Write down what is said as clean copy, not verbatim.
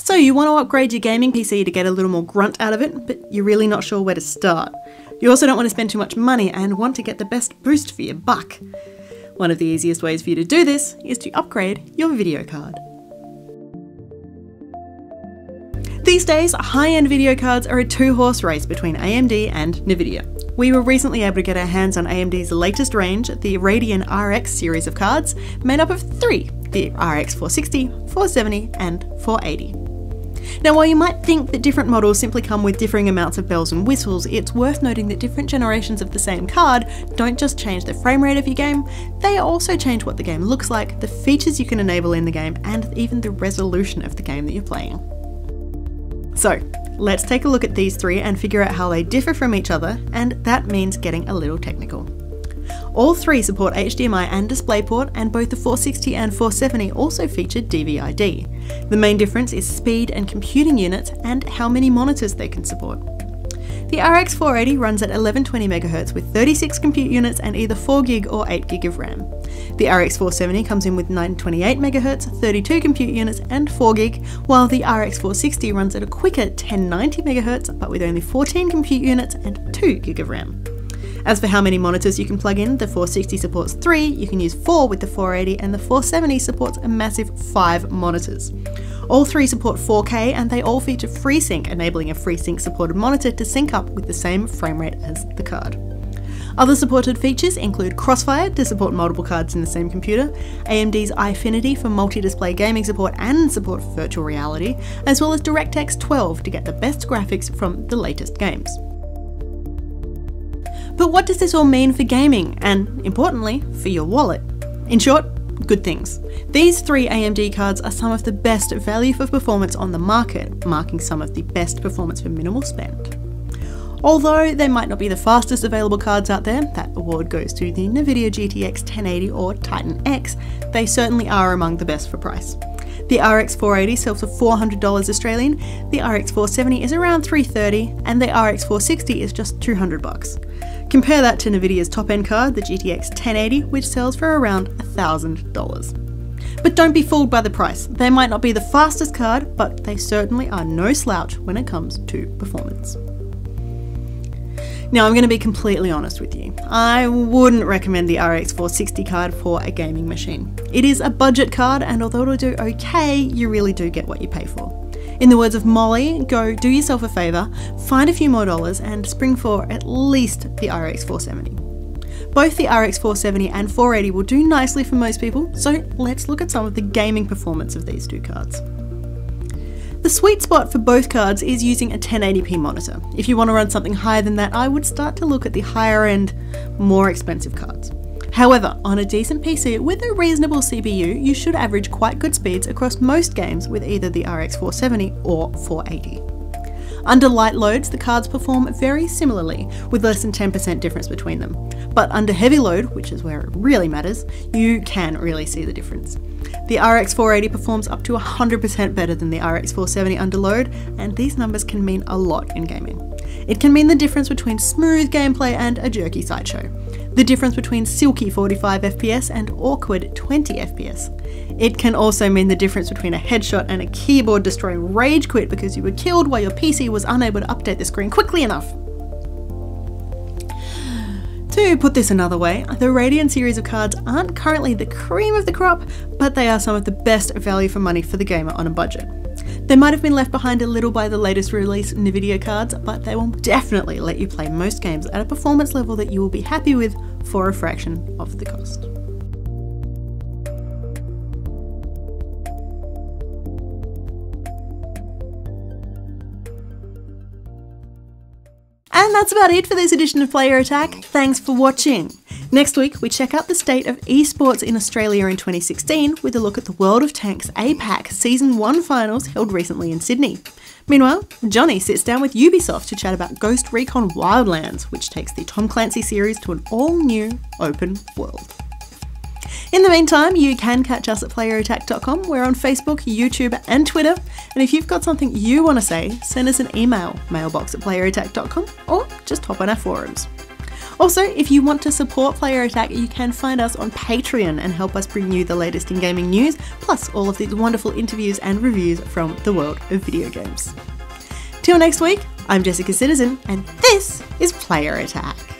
So you want to upgrade your gaming PC to get a little more grunt out of it, but you're really not sure where to start. You also don't want to spend too much money and want to get the best boost for your buck. One of the easiest ways for you to do this is to upgrade your video card. These days, high-end video cards are a two-horse race between AMD and Nvidia. We were recently able to get our hands on AMD's latest range, the Radeon RX series of cards, made up of three, the RX 460, 470 and 480. Now, while you might think that different models simply come with differing amounts of bells and whistles, it's worth noting that different generations of the same card don't just change the frame rate of your game, they also change what the game looks like, the features you can enable in the game, and even the resolution of the game that you're playing. So, let's take a look at these three and figure out how they differ from each other, and that means getting a little technical. All three support HDMI and DisplayPort, and both the 460 and 470 also feature DVI-D. The main difference is speed and computing units and how many monitors they can support. The RX 480 runs at 1120MHz with 36 compute units and either 4GB or 8GB of RAM. The RX 470 comes in with 928MHz, 32 compute units and 4GB, while the RX 460 runs at a quicker 1090MHz but with only 14 compute units and 2GB of RAM. As for how many monitors you can plug in, the 460 supports 3, you can use 4 with the 480, and the 470 supports a massive 5 monitors. All three support 4K and they all feature FreeSync, enabling a FreeSync supported monitor to sync up with the same frame rate as the card. Other supported features include Crossfire to support multiple cards in the same computer, AMD's iFinity for multi-display gaming support and support for virtual reality, as well as DirectX 12 to get the best graphics from the latest games. But what does this all mean for gaming and, importantly, for your wallet? In short, good things. These three AMD cards are some of the best value for performance on the market, marking some of the best performance for minimal spend. Although they might not be the fastest available cards out there, that award goes to the Nvidia GTX 1080 or Titan X, they certainly are among the best for price. The RX 480 sells for $400 Australian, the RX 470 is around $330, and the RX 460 is just $200. Compare that to Nvidia's top-end card, the GTX 1080, which sells for around $1,000. But don't be fooled by the price. They might not be the fastest card, but they certainly are no slouch when it comes to performance. Now, I'm going to be completely honest with you. I wouldn't recommend the RX 460 card for a gaming machine. It is a budget card, and although it'll do okay, you really do get what you pay for. In the words of Molly, go do yourself a favour, find a few more dollars and spring for at least the RX 470. Both the RX 470 and 480 will do nicely for most people, so let's look at some of the gaming performance of these two cards. The sweet spot for both cards is using a 1080p monitor. If you want to run something higher than that, I would start to look at the higher end, more expensive cards. However, on a decent PC with a reasonable CPU, you should average quite good speeds across most games with either the RX 470 or 480. Under light loads, the cards perform very similarly, with less than 10% difference between them. But under heavy load, which is where it really matters, you can really see the difference. The RX 480 performs up to 100% better than the RX 470 under load, and these numbers can mean a lot in gaming. It can mean the difference between smooth gameplay and a jerky sideshow. The difference between silky 45 FPS and awkward 20 FPS. It can also mean the difference between a headshot and a keyboard destroying rage quit because you were killed while your PC was unable to update the screen quickly enough. To put this another way, the Radeon series of cards aren't currently the cream of the crop, but they are some of the best value for money for the gamer on a budget. They might have been left behind a little by the latest release Nvidia cards, but they will definitely let you play most games at a performance level that you will be happy with for a fraction of the cost. And that's about it for this edition of Player Attack. Thanks for watching. Next week, we check out the state of esports in Australia in 2016 with a look at the World of Tanks APAC Season 1 finals held recently in Sydney. Meanwhile, Johnny sits down with Ubisoft to chat about Ghost Recon Wildlands, which takes the Tom Clancy series to an all-new open world. In the meantime, you can catch us at playerattack.com. We're on Facebook, YouTube and Twitter. And if you've got something you want to say, send us an email, mailbox@playerattack.com, or just hop on our forums. Also, if you want to support Player Attack, you can find us on Patreon and help us bring you the latest in gaming news, plus all of these wonderful interviews and reviews from the world of video games. Till next week, I'm Jessica Citizen, and this is Player Attack.